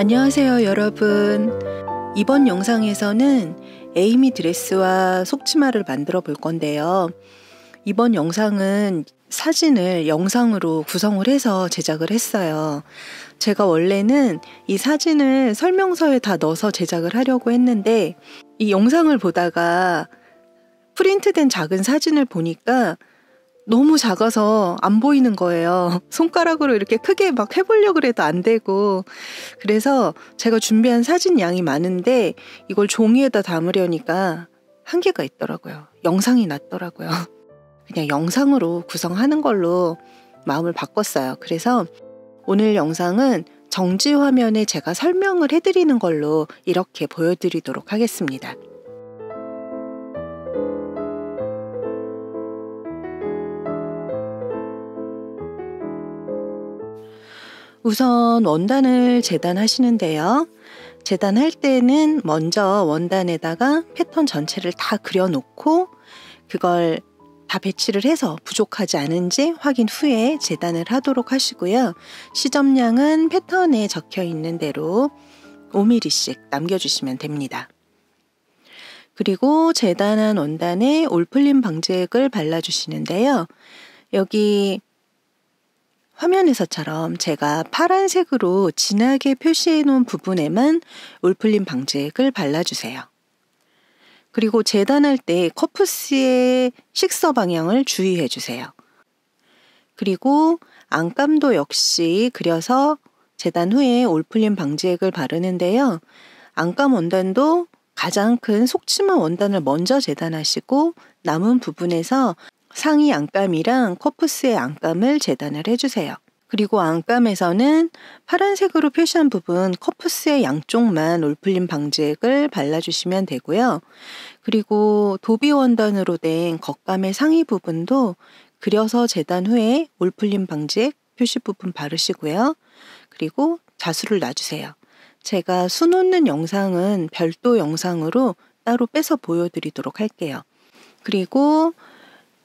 안녕하세요 여러분. 이번 영상에서는 에이미 드레스와 속치마를 만들어 볼 건데요. 이번 영상은 사진을 영상으로 구성을 해서 제작을 했어요. 제가 원래는 이 사진을 설명서에 다 넣어서 제작을 하려고 했는데 이 영상을 보다가 프린트된 작은 사진을 보니까 너무 작아서 안 보이는 거예요. 손가락으로 이렇게 크게 막 해보려고 해도 안 되고, 그래서 제가 준비한 사진 양이 많은데 이걸 종이에다 담으려니까 한계가 있더라고요. 영상이 낫더라고요. 그냥 영상으로 구성하는 걸로 마음을 바꿨어요. 그래서 오늘 영상은 정지 화면에 제가 설명을 해드리는 걸로 이렇게 보여드리도록 하겠습니다. 우선 원단을 재단하시는데요. 재단할 때는 먼저 원단에다가 패턴 전체를 다 그려놓고 그걸 다 배치를 해서 부족하지 않은지 확인 후에 재단을 하도록 하시고요. 시접량은 패턴에 적혀 있는 대로 5mm씩 남겨주시면 됩니다. 그리고 재단한 원단에 올풀림 방지액을 발라주시는데요. 여기 화면에서처럼 제가 파란색으로 진하게 표시해 놓은 부분에만 올풀림 방지액을 발라주세요. 그리고 재단할 때 커프스의 식서 방향을 주의해 주세요. 그리고 안감도 역시 그려서 재단 후에 올풀림 방지액을 바르는데요. 안감 원단도 가장 큰 속치마 원단을 먼저 재단하시고 남은 부분에서 상의 안감이랑 커프스의 안감을 재단을 해주세요. 그리고 안감에서는 파란색으로 표시한 부분 커프스의 양쪽만 올풀림 방지액을 발라주시면 되고요. 그리고 도비 원단으로 된 겉감의 상의 부분도 그려서 재단 후에 올풀림 방지액 표시 부분 바르시고요. 그리고 자수를 놔주세요. 제가 수 놓는 영상은 별도 영상으로 따로 빼서 보여드리도록 할게요. 그리고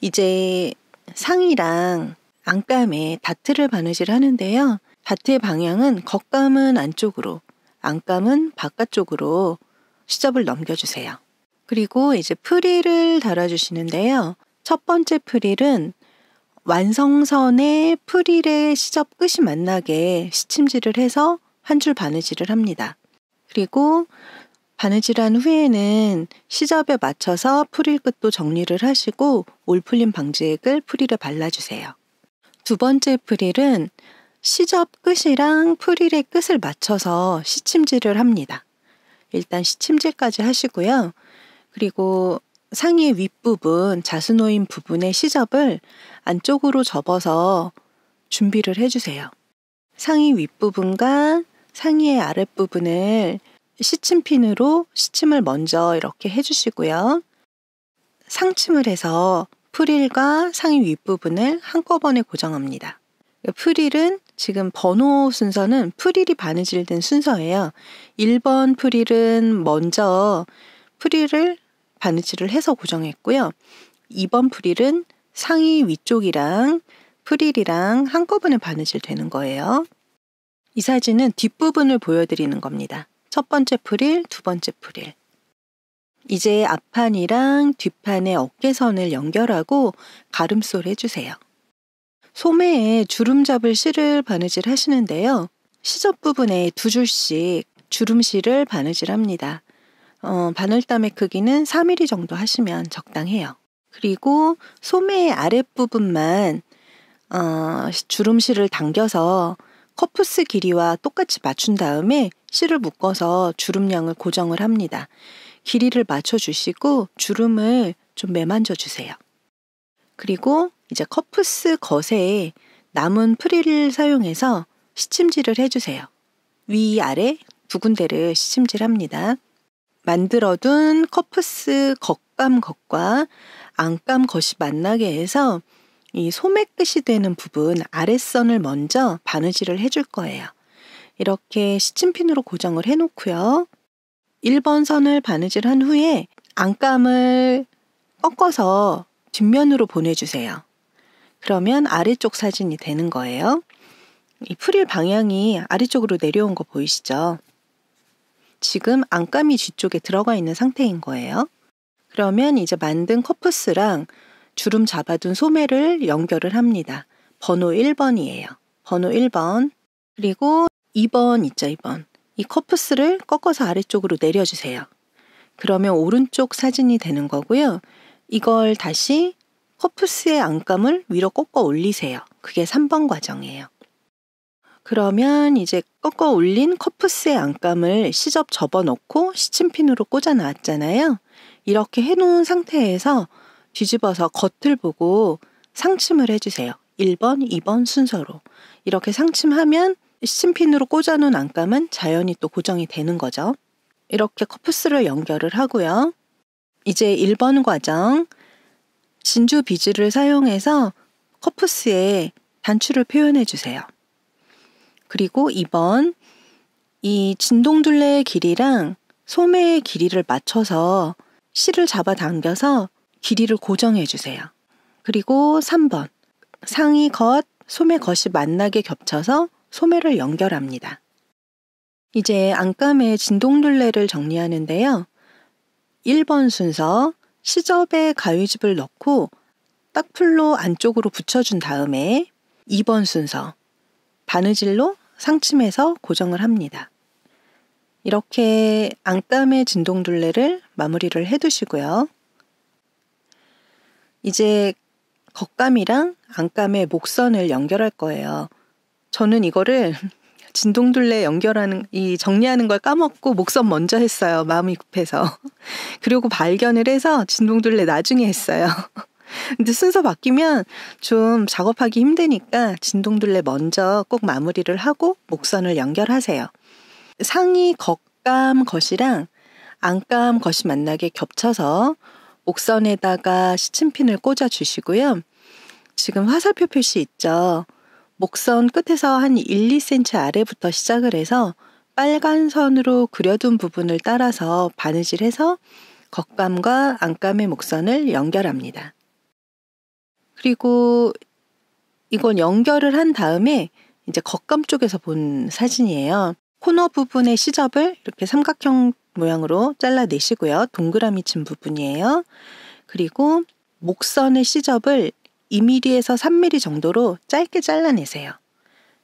이제 상의랑 안감에 다트를 바느질 하는데요. 다트의 방향은 겉감은 안쪽으로, 안감은 바깥쪽으로 시접을 넘겨주세요. 그리고 이제 프릴을 달아주시는데요. 첫 번째 프릴은 완성선에 프릴의 시접 끝이 만나게 시침질을 해서 한 줄 바느질을 합니다. 그리고 바느질한 후에는 시접에 맞춰서 프릴 끝도 정리를 하시고 올풀림 방지액을 프릴에 발라주세요. 두 번째 프릴은 시접 끝이랑 프릴의 끝을 맞춰서 시침질을 합니다. 일단 시침질까지 하시고요. 그리고 상의의 윗부분, 자수 놓인 부분의 시접을 안쪽으로 접어서 준비를 해주세요. 상의 윗부분과 상의의 아랫부분을 시침핀으로 시침을 먼저 이렇게 해주시고요. 상침을 해서 프릴과 상의 윗부분을 한꺼번에 고정합니다. 프릴은 지금 번호 순서는 프릴이 바느질된 순서예요. 1번 프릴은 먼저 프릴을 바느질을 해서 고정했고요. 2번 프릴은 상의 위쪽이랑 프릴이랑 한꺼번에 바느질 되는 거예요. 이 사진은 뒷부분을 보여드리는 겁니다. 첫 번째 프릴, 두 번째 프릴. 이제 앞판이랑 뒷판의 어깨선을 연결하고 가름솔 해주세요. 소매에 주름 잡을 실을 바느질 하시는데요. 시접 부분에 2줄씩 주름실을 바느질 합니다. 바늘땀의 크기는 4mm 정도 하시면 적당해요. 그리고 소매의 아랫부분만 주름실을 당겨서 커프스 길이와 똑같이 맞춘 다음에 실을 묶어서 주름량을 고정을 합니다. 길이를 맞춰주시고 주름을 좀 매만져 주세요. 그리고 이제 커프스 겉에 남은 프릴을 사용해서 시침질을 해주세요. 위, 아래 두 군데를 시침질합니다. 만들어둔 커프스 겉감 겉과 안감 겉이 만나게 해서 이 소매 끝이 되는 부분 아랫선을 먼저 바느질을 해줄 거예요. 이렇게 시침핀으로 고정을 해놓고요. 1번 선을 바느질한 후에 안감을 꺾어서 뒷면으로 보내주세요. 그러면 아래쪽 사진이 되는 거예요. 이 프릴 방향이 아래쪽으로 내려온 거 보이시죠? 지금 안감이 뒤쪽에 들어가 있는 상태인 거예요. 그러면 이제 만든 커프스랑 주름 잡아둔 소매를 연결을 합니다. 번호 1번이에요. 번호 1번. 그리고 2번 있죠, 2번. 이 커프스를 꺾어서 아래쪽으로 내려주세요. 그러면 오른쪽 사진이 되는 거고요. 이걸 다시 커프스의 안감을 위로 꺾어 올리세요. 그게 3번 과정이에요. 그러면 이제 꺾어 올린 커프스의 안감을 시접 접어넣고 시침핀으로 꽂아 놨잖아요. 이렇게 해놓은 상태에서 뒤집어서 겉을 보고 상침을 해주세요. 1번, 2번 순서로. 이렇게 상침하면 시침핀으로 꽂아놓은 안감은 자연히 또 고정이 되는 거죠. 이렇게 커프스를 연결을 하고요. 이제 1번 과정, 진주 비즈를 사용해서 커프스에 단추를 표현해 주세요. 그리고 2번, 이 진동둘레의 길이랑 소매의 길이를 맞춰서 실을 잡아당겨서 길이를 고정해 주세요. 그리고 3번, 상의 겉, 소매 겉이 만나게 겹쳐서 소매를 연결합니다. 이제 안감의 진동둘레를 정리하는데요. 1번 순서, 시접에 가위집을 넣고 딱풀로 안쪽으로 붙여준 다음에 2번 순서, 바느질로 상침해서 고정을 합니다. 이렇게 안감의 진동둘레를 마무리를 해두시고요. 이제 겉감이랑 안감의 목선을 연결할 거예요. 저는 이거를 진동둘레 정리하는 걸 까먹고 목선 먼저 했어요. 마음이 급해서. 그리고 발견을 해서 진동둘레 나중에 했어요. 근데 순서 바뀌면 좀 작업하기 힘드니까 진동둘레 먼저 꼭 마무리를 하고 목선을 연결하세요. 상의 겉감 겉이랑 안감 겉이 만나게 겹쳐서 목선에다가 시침핀을 꽂아 주시고요. 지금 화살표 표시 있죠? 목선 끝에서 한 1, 2cm 아래부터 시작을 해서 빨간 선으로 그려둔 부분을 따라서 바느질해서 겉감과 안감의 목선을 연결합니다. 그리고 이건 연결을 한 다음에 이제 겉감 쪽에서 본 사진이에요. 코너 부분의 시접을 이렇게 삼각형 모양으로 잘라내시고요. 동그라미 친 부분이에요. 그리고 목선의 시접을 2mm에서 3mm 정도로 짧게 잘라내세요.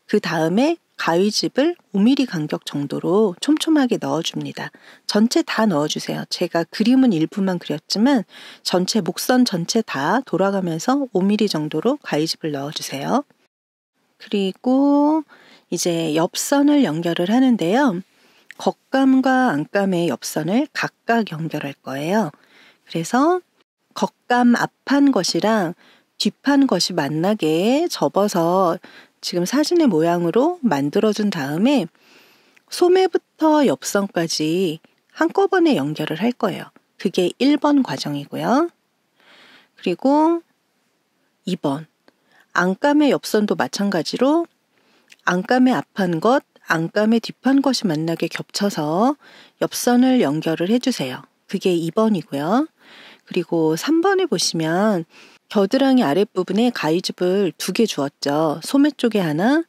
그 다음에 가위집을 5mm 간격 정도로 촘촘하게 넣어줍니다. 전체 다 넣어주세요. 제가 그림은 일부만 그렸지만 전체 목선 전체 다 돌아가면서 5mm 정도로 가위집을 넣어주세요. 그리고 이제 옆선을 연결을 하는데요. 겉감과 안감의 옆선을 각각 연결할 거예요. 그래서 겉감 앞판 것이랑 뒷판 것이 만나게 접어서 지금 사진의 모양으로 만들어준 다음에 소매부터 옆선까지 한꺼번에 연결을 할 거예요. 그게 1번 과정이고요. 그리고 2번, 안감의 옆선도 마찬가지로 안감의 앞판 것, 안감의 뒷판 것이 만나게 겹쳐서 옆선을 연결을 해주세요. 그게 2번이고요. 그리고 3번에 보시면 겨드랑이 아랫부분에 가위집을 2개 주었죠. 소매 쪽에 하나,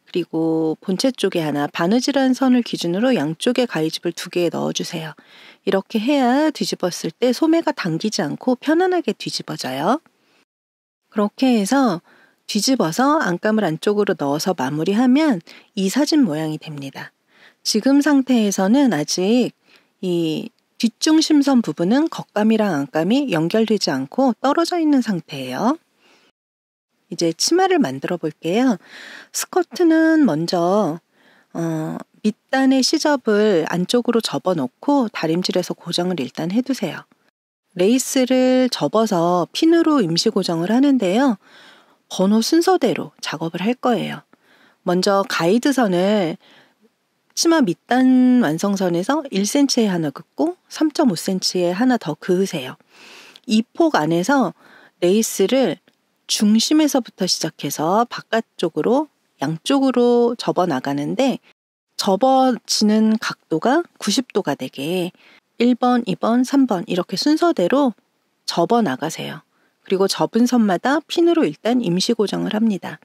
그리고 본체 쪽에 하나, 바느질한 선을 기준으로 양쪽에 가위집을 2개 넣어주세요. 이렇게 해야 뒤집었을 때 소매가 당기지 않고 편안하게 뒤집어져요. 그렇게 해서 뒤집어서 안감을 안쪽으로 넣어서 마무리하면 이 사진 모양이 됩니다. 지금 상태에서는 아직 이 뒷중심선 부분은 겉감이랑 안감이 연결되지 않고 떨어져 있는 상태예요. 이제 치마를 만들어 볼게요. 스커트는 먼저 밑단의 시접을 안쪽으로 접어놓고 다림질해서 고정을 일단 해두세요. 레이스를 접어서 핀으로 임시 고정을 하는데요. 번호 순서대로 작업을 할 거예요. 먼저 가이드선을 치마 밑단 완성선에서 1cm에 하나 긋고 3.5cm에 하나 더 그으세요. 이 폭 안에서 레이스를 중심에서부터 시작해서 바깥쪽으로 양쪽으로 접어 나가는데 접어지는 각도가 90도가 되게 1번, 2번, 3번 이렇게 순서대로 접어 나가세요. 그리고 접은 선마다 핀으로 일단 임시 고정을 합니다.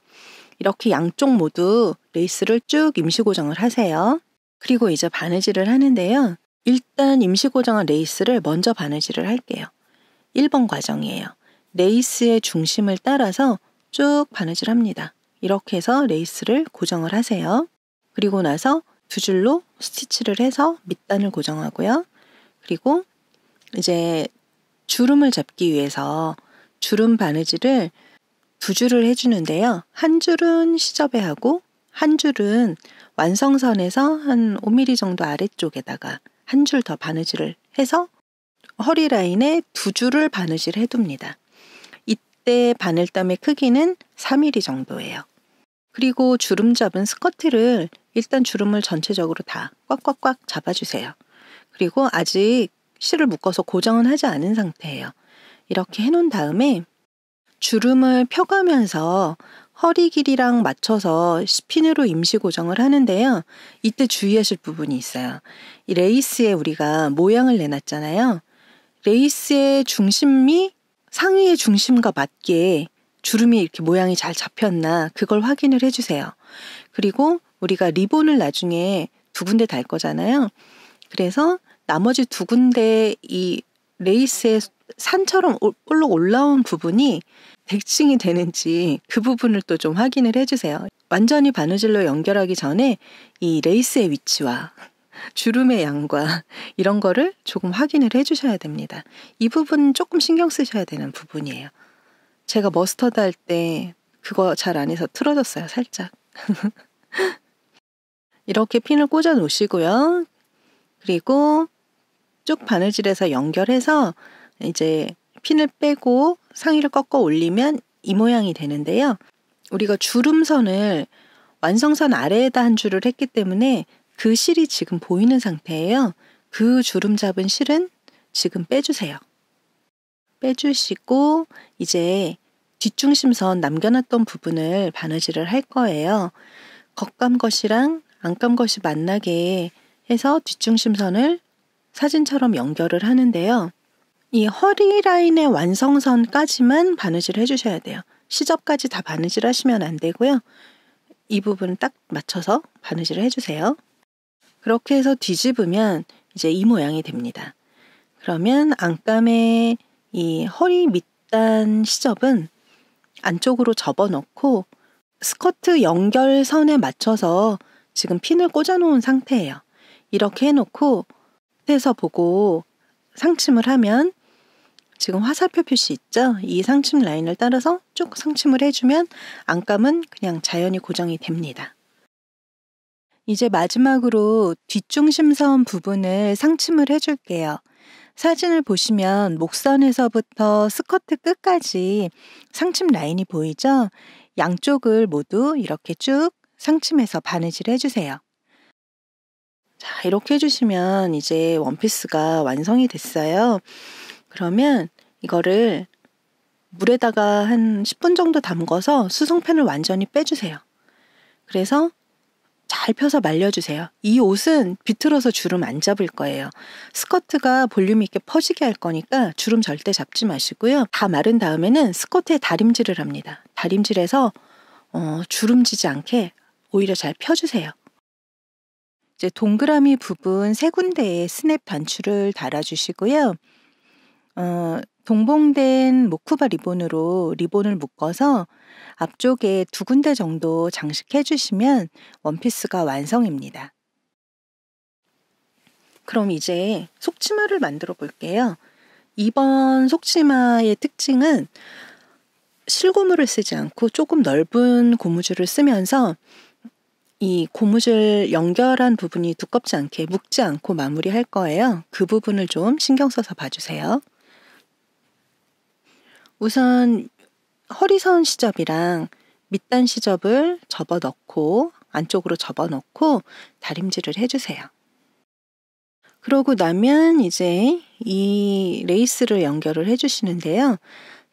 이렇게 양쪽 모두 레이스를 쭉 임시 고정을 하세요. 그리고 이제 바느질을 하는데요. 일단 임시 고정한 레이스를 먼저 바느질을 할게요. 1번 과정이에요. 레이스의 중심을 따라서 쭉 바느질합니다. 이렇게 해서 레이스를 고정을 하세요. 그리고 나서 두 줄로 스티치를 해서 밑단을 고정하고요. 그리고 이제 주름을 잡기 위해서 주름 바느질을 두 줄을 해주는데요. 한 줄은 시접에 하고 한 줄은 완성선에서 한 5mm 정도 아래쪽에다가 한 줄 더 바느질을 해서 허리 라인에 두 줄을 바느질 해둡니다. 이때 바늘땀의 크기는 4mm 정도예요. 그리고 주름 잡은 스커트를 일단 주름을 전체적으로 다 꽉꽉꽉 잡아주세요. 그리고 아직 실을 묶어서 고정은 하지 않은 상태예요. 이렇게 해놓은 다음에 주름을 펴가면서 허리 길이랑 맞춰서 핀으로 임시 고정을 하는데요. 이때 주의하실 부분이 있어요. 이 레이스에 우리가 모양을 내놨잖아요. 레이스의 중심이 상의의 중심과 맞게 주름이 이렇게 모양이 잘 잡혔나 그걸 확인을 해주세요. 그리고 우리가 리본을 나중에 두 군데 달 거잖아요. 그래서 나머지 두 군데 이 레이스의 산처럼 볼록 올라온 부분이 대칭이 되는지 그 부분을 또 좀 확인을 해주세요. 완전히 바느질로 연결하기 전에 이 레이스의 위치와 주름의 양과 이런 거를 조금 확인을 해주셔야 됩니다. 이 부분 조금 신경 쓰셔야 되는 부분이에요. 제가 머스터드 할 때 그거 잘 안 해서 틀어졌어요, 살짝. 이렇게 핀을 꽂아 놓으시고요. 그리고 쭉 바느질해서 연결해서 이제 핀을 빼고 상의를 꺾어 올리면 이 모양이 되는데요. 우리가 주름선을 완성선 아래에다 한 줄을 했기 때문에 그 실이 지금 보이는 상태예요. 그 주름 잡은 실은 지금 빼주세요. 빼주시고 이제 뒷중심선 남겨놨던 부분을 바느질을 할 거예요. 겉감것이랑 안감것이 만나게 해서 뒷중심선을 사진처럼 연결을 하는데요. 이 허리 라인의 완성선까지만 바느질 해주셔야 돼요. 시접까지 다 바느질 하시면 안 되고요. 이 부분 딱 맞춰서 바느질을 해주세요. 그렇게 해서 뒤집으면 이제 이 모양이 됩니다. 그러면 안감의 이 허리 밑단 시접은 안쪽으로 접어넣고 스커트 연결선에 맞춰서 지금 핀을 꽂아놓은 상태예요. 이렇게 해놓고 밑에서 보고 상침을 하면 지금 화살표 표시 있죠? 이 상침 라인을 따라서 쭉 상침을 해주면 안감은 그냥 자연히 고정이 됩니다. 이제 마지막으로 뒷중심선 부분을 상침을 해줄게요. 사진을 보시면 목선에서부터 스커트 끝까지 상침 라인이 보이죠? 양쪽을 모두 이렇게 쭉 상침해서 바느질 해주세요. 자, 이렇게 해주시면 이제 원피스가 완성이 됐어요. 그러면 이거를 물에다가 한 10분 정도 담궈서 수성펜을 완전히 빼주세요. 그래서 잘 펴서 말려주세요. 이 옷은 비틀어서 주름 안 잡을 거예요. 스커트가 볼륨 있게 퍼지게 할 거니까 주름 절대 잡지 마시고요. 다 마른 다음에는 스커트에 다림질을 합니다. 다림질해서 주름지지 않게 오히려 잘 펴주세요. 이제 동그라미 부분 세 군데에 스냅 단추를 달아주시고요. 동봉된 모쿠바 리본으로 리본을 묶어서 앞쪽에 두 군데 정도 장식해 주시면 원피스가 완성입니다. 그럼 이제 속치마를 만들어 볼게요. 이번 속치마의 특징은 실고무를 쓰지 않고 조금 넓은 고무줄을 쓰면서 이 고무줄 연결한 부분이 두껍지 않게 묶지 않고 마무리할 거예요. 그 부분을 좀 신경 써서 봐주세요. 우선 허리선 시접이랑 밑단 시접을 접어넣고 안쪽으로 접어넣고 다림질을 해주세요. 그러고 나면 이제 이 레이스를 연결을 해주시는데요.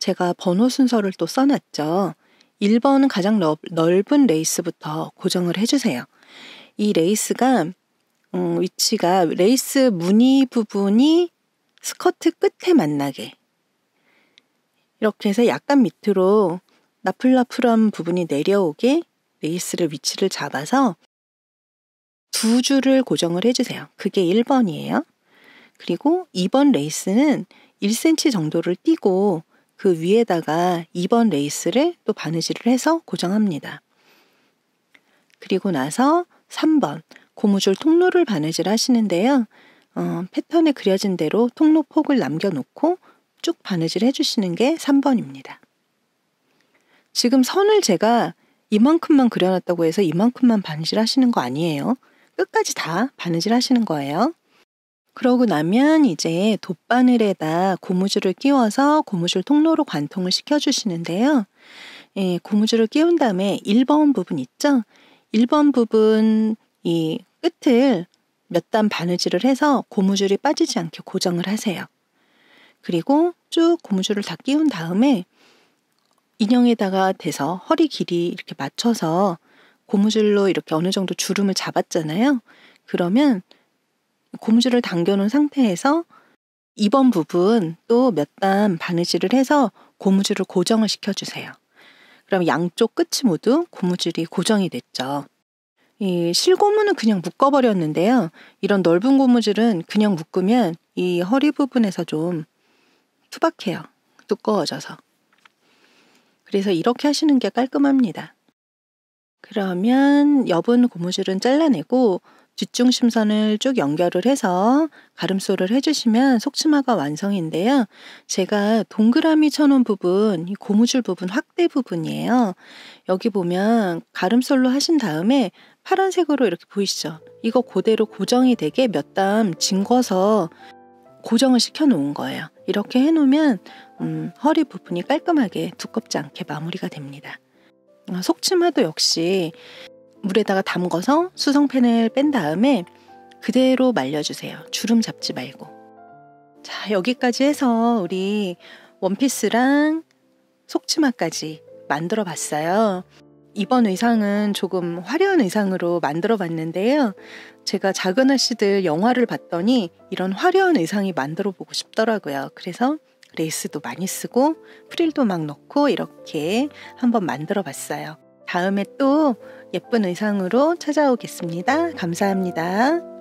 제가 번호 순서를 또 써놨죠. 1번은 가장 넓은 레이스부터 고정을 해주세요. 이 레이스가 위치가 레이스 무늬 부분이 스커트 끝에 만나게 이렇게 해서 약간 밑으로 나풀나풀한 부분이 내려오게 레이스를 위치를 잡아서 두 줄을 고정을 해주세요. 그게 1번이에요. 그리고 2번 레이스는 1cm 정도를 띄고 그 위에다가 2번 레이스를 또 바느질을 해서 고정합니다. 그리고 나서 3번 고무줄 통로를 바느질 하시는데요. 패턴에 그려진 대로 통로 폭을 남겨놓고 쭉 바느질 해주시는 게 3번입니다. 지금 선을 제가 이만큼만 그려놨다고 해서 이만큼만 바느질 하시는 거 아니에요. 끝까지 다 바느질 하시는 거예요. 그러고 나면 이제 돗바늘에다 고무줄을 끼워서 고무줄 통로로 관통을 시켜주시는데요. 고무줄을 끼운 다음에 1번 부분 있죠? 1번 부분 이 끝을 몇 단 바느질을 해서 고무줄이 빠지지 않게 고정을 하세요. 그리고 쭉 고무줄을 다 끼운 다음에 인형에다가 대서 허리 길이 이렇게 맞춰서 고무줄로 이렇게 어느 정도 주름을 잡았잖아요. 그러면 고무줄을 당겨놓은 상태에서 2번 부분 또 몇 단 바느질을 해서 고무줄을 고정을 시켜주세요. 그럼 양쪽 끝이 모두 고무줄이 고정이 됐죠. 이 실고무는 그냥 묶어버렸는데요. 이런 넓은 고무줄은 그냥 묶으면 이 허리 부분에서 좀 투박해요. 두꺼워져서. 그래서 이렇게 하시는 게 깔끔합니다. 그러면 엷은 고무줄은 잘라내고 뒷중심선을 쭉 연결을 해서 가름소를 해주시면 속치마가 완성인데요. 제가 동그라미 쳐놓은 부분, 이 고무줄 부분 확대 부분이에요. 여기 보면 가름솔로 하신 다음에 파란색으로 이렇게 보이시죠? 이거 그대로 고정이 되게 몇 땀 징궈서 고정을 시켜 놓은 거예요. 이렇게 해놓으면 허리 부분이 깔끔하게 두껍지 않게 마무리가 됩니다. 속치마도 역시 물에다가 담궈서 수성펜을 뺀 다음에 그대로 말려주세요. 주름 잡지 말고. 자, 여기까지 해서 우리 원피스랑 속치마까지 만들어 봤어요. 이번 의상은 조금 화려한 의상으로 만들어 봤는데요. 제가 작은 아씨들 영화를 봤더니 이런 화려한 의상이 만들어 보고 싶더라고요. 그래서 레이스도 많이 쓰고 프릴도 막 넣고 이렇게 한번 만들어 봤어요. 다음에 또 예쁜 의상으로 찾아오겠습니다. 감사합니다.